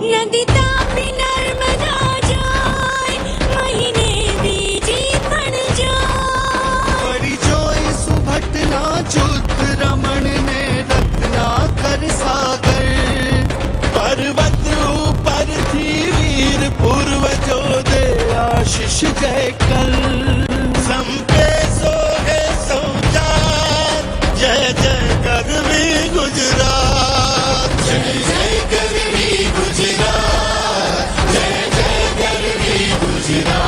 नदी तापी नर्मदा जाय, महीने बीजी पण जाय. परिचय सुभटना चुत रमण ने रत्ना कर सागर. पर्वत ऊपर थी वीर पूर्वजो दे आशीष जय कल. संपे सोहे सौचार, जय जय करवी गुजरात. जय जय करवी गुजरात, जय जय करवी Gujarat.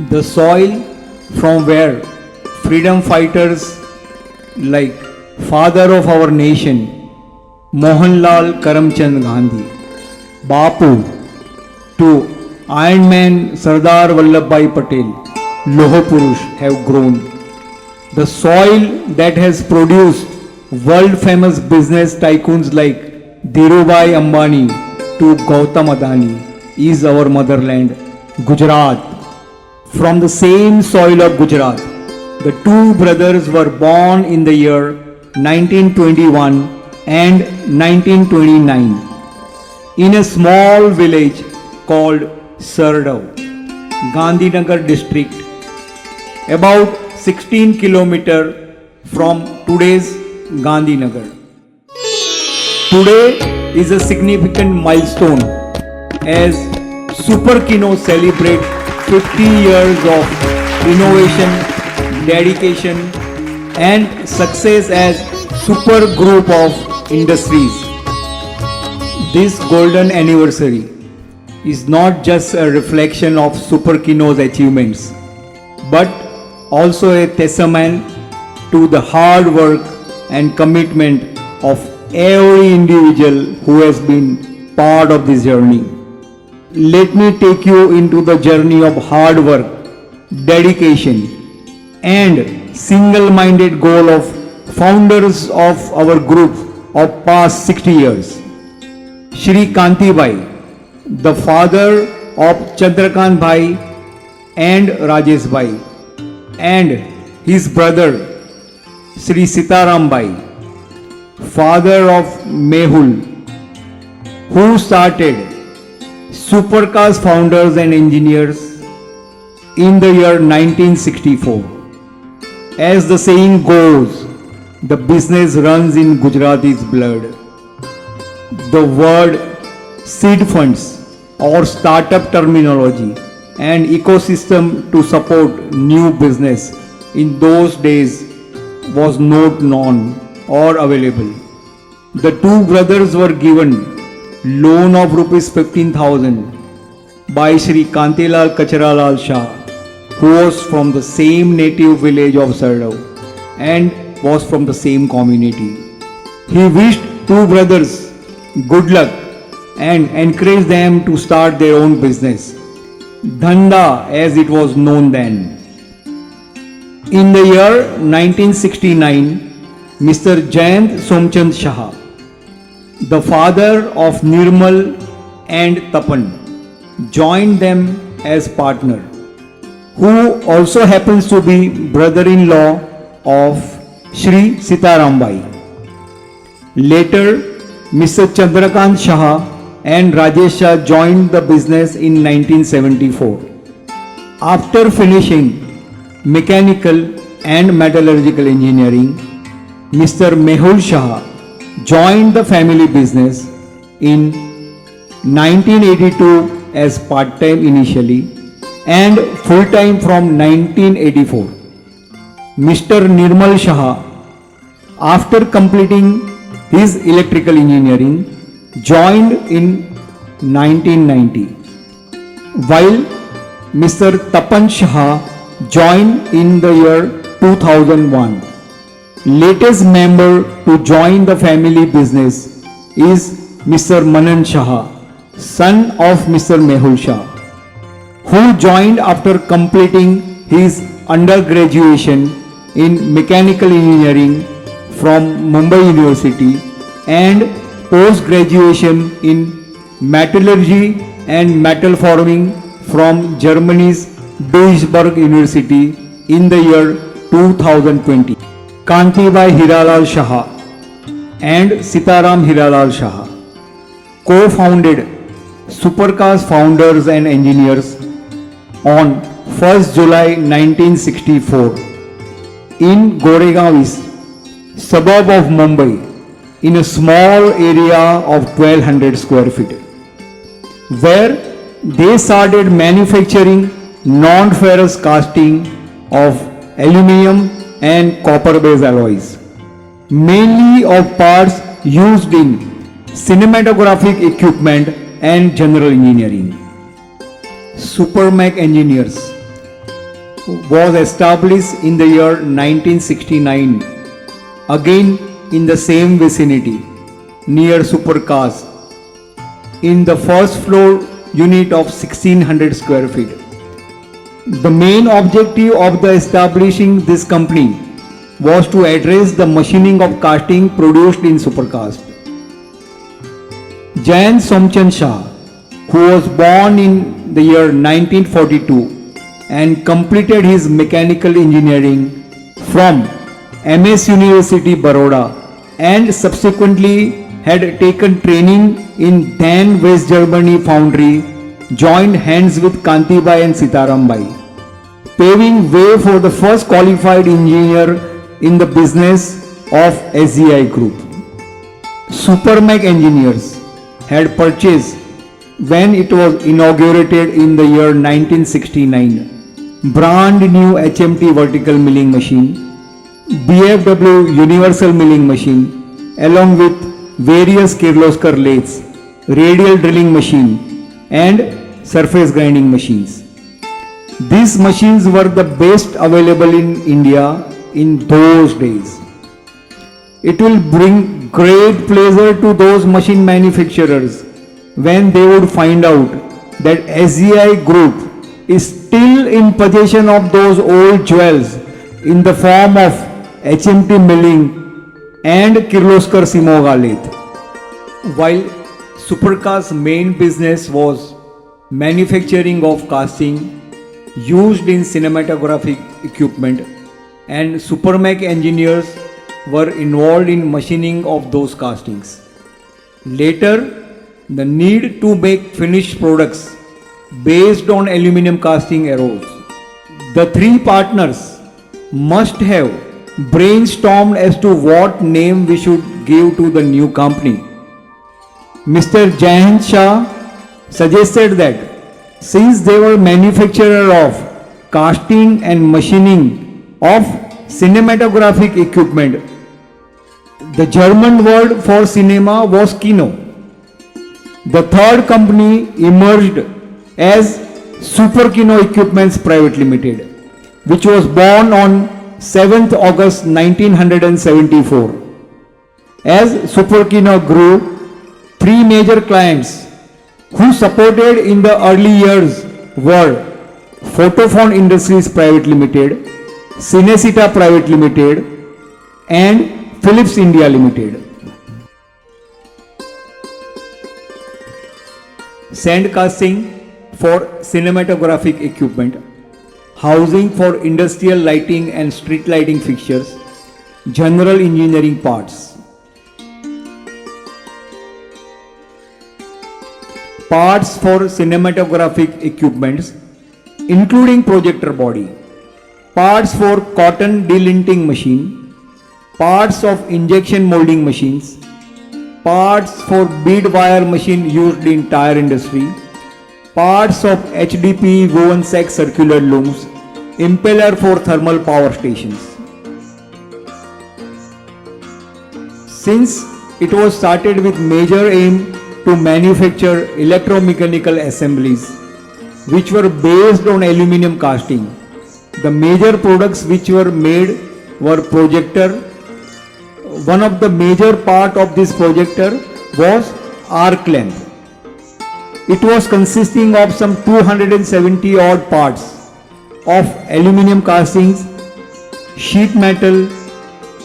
The soil from where freedom fighters like father of our nation, Mohanlal Karamchand Gandhi, Bapu, to Iron Man Sardar Vallabhbhai Patel, Loh Purush have grown. The soil that has produced world famous business tycoons like Dhirubhai Ambani to Gautam Adani is our motherland, Gujarat. From the same soil of Gujarat, the two brothers were born in the year 1921 and 1929 in a small village called Sardau, Gandhinagar district, about 16 kilometers from today's Gandhinagar. Today is a significant milestone as Super Kino celebrates 50 years of innovation, dedication and success as super group of industries. This golden anniversary is not just a reflection of Super Kino's achievements, but also a testament to the hard work and commitment of every individual who has been part of this journey. Let me take you into the journey of hard work, dedication and single-minded goal of founders of our group of past 60 years. Shri Kanti Bhai, the father of Chandrakant Bhai and Rajesh Bhai, and his brother Shri Sitaram Bhai, father of Mehul, who started Supercars Founders and Engineers in the year 1964. As the saying goes, the business runs in Gujarati's blood. The word seed funds or startup terminology and ecosystem to support new business in those days was not known or available. The two brothers were given loan of rupees 15,000 by Shri Kantilal Kacharalal Shah, who was from the same native village of Sardau and was from the same community. He wished two brothers good luck and encouraged them to start their own business, Dhanda as it was known then. In the year 1969, Mr. Jayant Somchand Shah, the father of Nirmal and Tapan, joined them as partner, who also happens to be brother-in-law of Shri Sitaram Bhai. Later, Mr. Chandrakant Shah and Rajesh Shah joined the business in 1974. After finishing mechanical and metallurgical engineering, Mr. Mehul Shah joined the family business in 1982 as part-time initially and full-time from 1984. Mr. Nirmal Shah, after completing his electrical engineering, joined in 1990, while Mr. Tapan Shah joined in the year 2001. Latest member to join the family business is Mr. Manan Shah, son of Mr. Mehul Shah, who joined after completing his undergraduation in mechanical engineering from Mumbai University and post-graduation in metallurgy and metal forming from Germany's Duisburg University in the year 2020. Kantibai Hiralal Shah and Sitaram Hiralal Shah co-founded Supercars founders and engineers on 1st July 1964 in Goregaon East, suburb of Mumbai, in a small area of 1200 square feet, where they started manufacturing non-ferrous casting of aluminium and copper-based alloys, mainly of parts used in cinematographic equipment and general engineering. Supermac Engineers was established in the year 1969, again in the same vicinity near Supercars, in the first floor unit of 1600 square feet. The main objective of the establishing this company was to address the machining of casting produced in supercars. Jayan Somchand Shah, who was born in the year 1942 and completed his mechanical engineering from MS University Baroda and subsequently had taken training in then West Germany foundry, joined hands with Kantibai and Sitaram Bai, paving way for the first qualified engineer in the business of SGI Group. Supermac Engineers had purchased, when it was inaugurated in the year 1969, brand new HMT vertical milling machine, BFW universal milling machine, along with various Kirloskar lathes, radial drilling machine and surface grinding machines. These machines were the best available in India in those days. It will bring great pleasure to those machine manufacturers when they would find out that SGI Group is still in possession of those old jewels in the form of HMT milling and Kirloskar Simoga lathe. While Supercars' main business was manufacturing of casting used in cinematographic equipment, and Supermac engineers were involved in machining of those castings. Later, the need to make finished products based on aluminum casting arose. The three partners must have brainstormed as to what name we should give to the new company. Mr. Jayan Shah suggested that since they were manufacturer of casting and machining of cinematographic equipment, the German word for cinema was Kino. The third company emerged as Super Kino Equipments Private Limited, which was born on 7th August 1974. As Super Kino grew, three major clients who supported in the early years were Photophone Industries Private Limited, Cinecita Private Limited and Philips India Limited. Sand casting for cinematographic equipment, housing for industrial lighting and street lighting fixtures, general engineering parts. Parts for cinematographic equipments including projector body, parts for cotton delinting machine, parts of injection molding machines, parts for bead wire machine used in tire industry, parts of HDP woven sack circular looms, impeller for thermal power stations. Since it was started with major aim to manufacture electromechanical assemblies which were based on aluminum casting, the major products which were made were projector. One of the major part of this projector was arc lamp. It was consisting of some 270 odd parts of aluminum castings, sheet metal,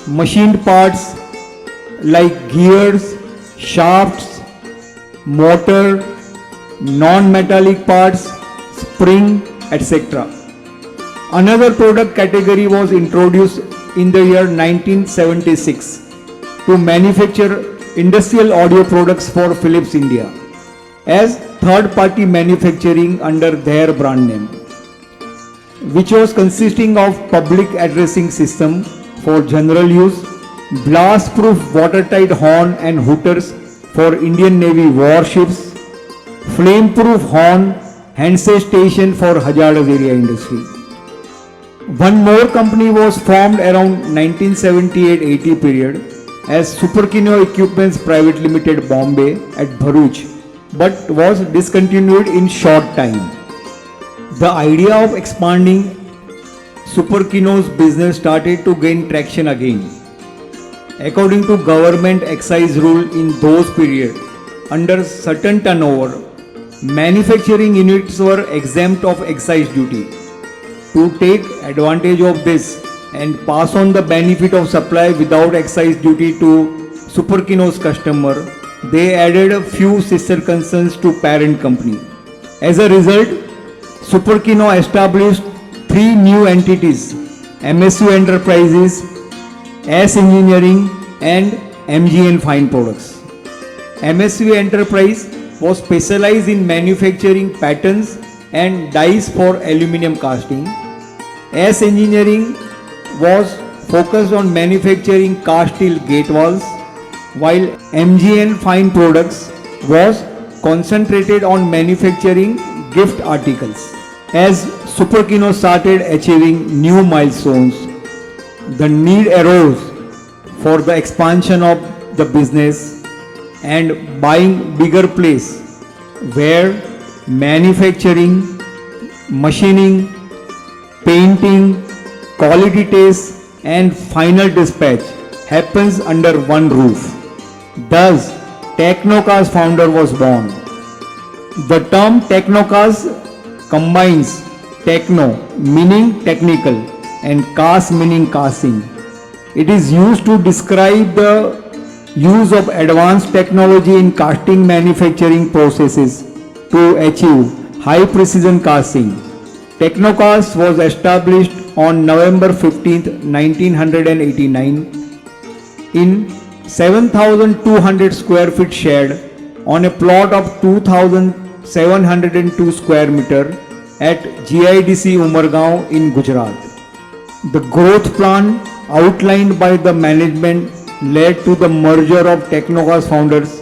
machined parts like gears, shafts, motor, non-metallic parts, spring, etc. Another product category was introduced in the year 1976 to manufacture industrial audio products for Philips India as third-party manufacturing under their brand name, which was consisting of public addressing system for general use, blast-proof watertight horn and hooters for Indian Navy warships, flame-proof horn, handset station for hazardous area industry. One more company was formed around 1978-80 period as Superkino Equipments Private Limited Bombay at Bharuch, but was discontinued in short time. The idea of expanding Superkino's business started to gain traction again. According to government excise rule in those period, under certain turnover, manufacturing units were exempt of excise duty. To take advantage of this and pass on the benefit of supply without excise duty to Superkino's customer, they added a few sister concerns to parent company. As a result, Superkino established three new entities: MSU Enterprises, S Engineering and MGN Fine Products. MSU Enterprise was specialized in manufacturing patterns and dies for aluminum casting. S Engineering was focused on manufacturing cast steel gate valves, while MGN Fine Products was concentrated on manufacturing gift articles. As Superkino started achieving new milestones, the need arose for the expansion of the business and buying bigger place where manufacturing, machining, painting, quality test and final dispatch happens under one roof. Thus, Technocar's founder was born. The term Technocar's combines techno meaning technical and cast meaning casting. It is used to describe the use of advanced technology in casting manufacturing processes to achieve high precision casting. Technocast was established on November 15, 1989 in 7,200 square feet shed on a plot of 2,702 square meter at GIDC Umargaon in Gujarat. The growth plan outlined by the management led to the merger of Technocast founders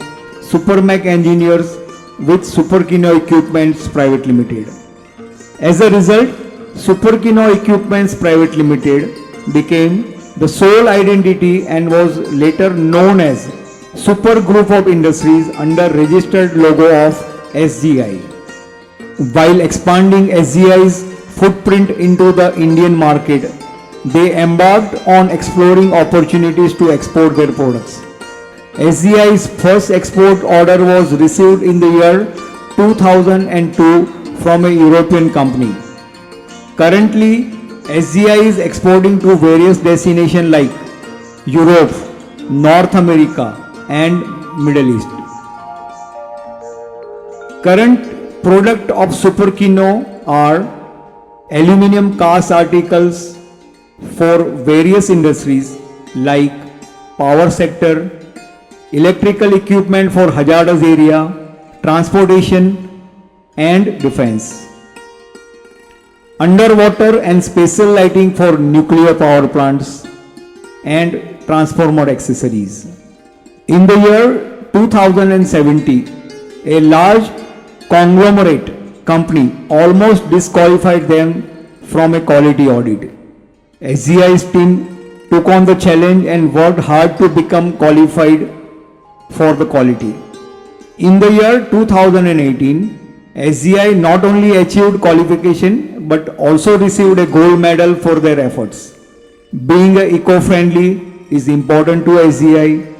Supermac Engineers with Superkino Equipments Private Limited. As a result, Superkino Equipments Private Limited became the sole identity and was later known as Super Group of Industries under registered logo of SGI. While expanding SGI's footprint into the Indian market, they embarked on exploring opportunities to export their products. SGI's first export order was received in the year 2002 from a European company. Currently, SGI is exporting to various destinations like Europe, North America and Middle East. Current product of Superkino are aluminum cast articles for various industries like power sector, electrical equipment for hazardous area, transportation and defense, underwater and special lighting for nuclear power plants and transformer accessories. In the year 2070, a large conglomerate company almost disqualified them from a quality audit. SGI's team took on the challenge and worked hard to become qualified for the quality. In the year 2018, SGI not only achieved qualification but also received a gold medal for their efforts. Being eco-friendly is important to SGI.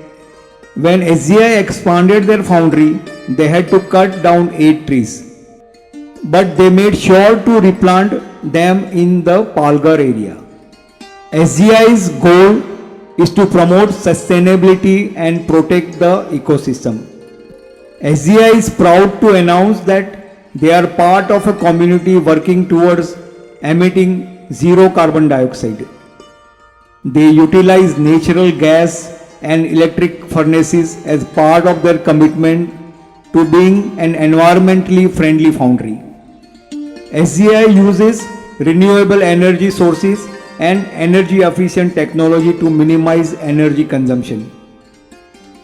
When SGI expanded their foundry, they had to cut down 8 trees, but they made sure to replant them in the Palghar area. SGI's goal is to promote sustainability and protect the ecosystem. SGI is proud to announce that they are part of a community working towards emitting zero carbon dioxide. They utilize natural gas and electric furnaces as part of their commitment to being an environmentally friendly foundry. SGI uses renewable energy sources and energy efficient technology to minimize energy consumption.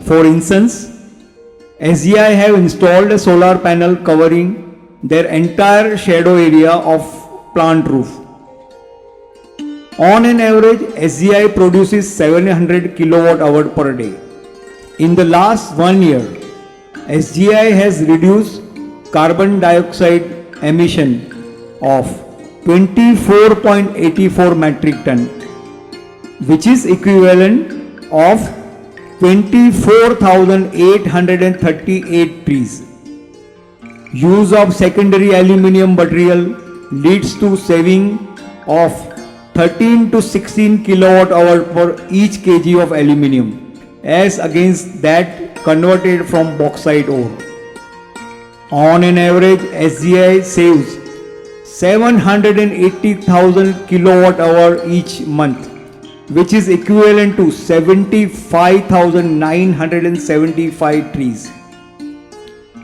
For instance, SGI have installed a solar panel covering their entire shadow area of plant roof. On an average, SGI produces 700 kilowatt hour per day. In the last 1 year, SGI has reduced carbon dioxide emission of 24.84 metric ton, which is equivalent of 24,838 trees. Use of secondary aluminium material leads to saving of 13 to 16 kilowatt hour per each kg of aluminium as against that converted from bauxite ore. On an average, SGI saves 780,000 kilowatt hour each month, which is equivalent to 75,975 trees.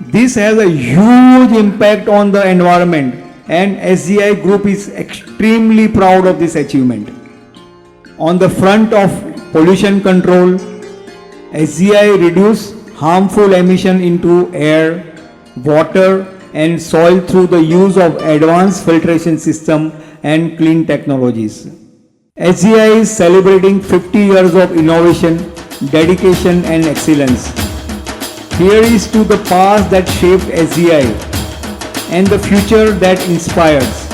This has a huge impact on the environment, and SGI Group is extremely proud of this achievement. On the front of pollution control, SGI reduces harmful emission into air, water and soil through the use of advanced filtration system and clean technologies. SGI is celebrating 50 years of innovation, dedication and excellence. Here is to the past that shaped SGI and the future that inspires.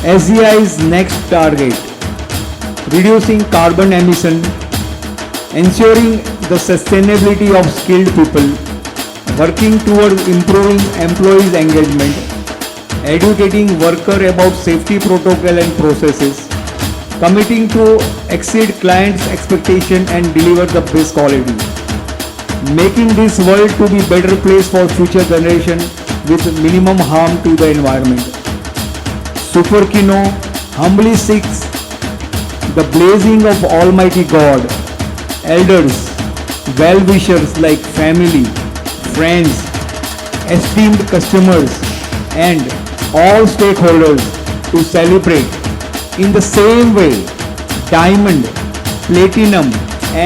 SGI's next target: reducing carbon emission, ensuring the sustainability of skilled people, working towards improving employees' engagement, educating workers about safety protocol and processes, committing to exceed clients' expectation and deliver the best quality, making this world to be better place for future generation with minimum harm to the environment. Superkino humbly seeks the blessing of Almighty God, elders, well-wishers like family, friends, esteemed customers and all stakeholders to celebrate in the same way Diamond, Platinum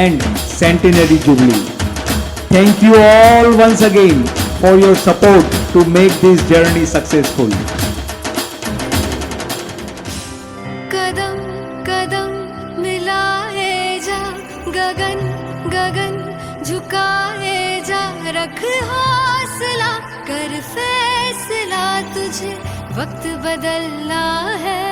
and Centenary Jubilee. Thank you all once again for your support to make this journey successful. कदम कदम मिलाए जा, गगन गगन झुकाए जा, रख हौसला, कर फैसला, तुझे वक्त बदलना है।